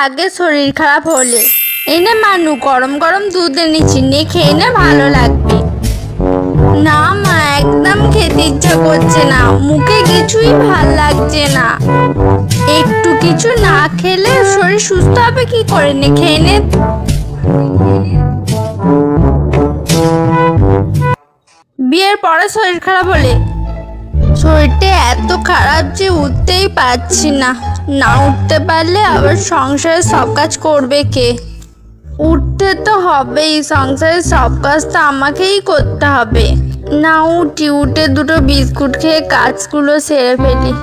আগে শরীর খারাপ হলে। এনে মানু, গরম গরম দুধ এনেছি, নে খেয়ে নে, ভালো লাগবে। না মা, একদম খেতে ইচ্ছা করছে না, মুখে কিছুই ভাল লাগছে না। একটু কিছু না খেলে শরীর সুস্থ হবে কি করে? নে খেয়ে নে। বিয়ের পরে শরীর খারাপ হলে? শরীরটা এত খারাপ যে উঠতেই পারছি না। না উঠতে পারলে আবার সংসারের সব কাজ করবে কে? উঠতে তো হবেই, সংসারের সব কাজ তো আমাকেই করতে হবে। না উঠি, উঠে দুটো বিস্কুট খেয়ে কাজগুলো সেরে ফেলি।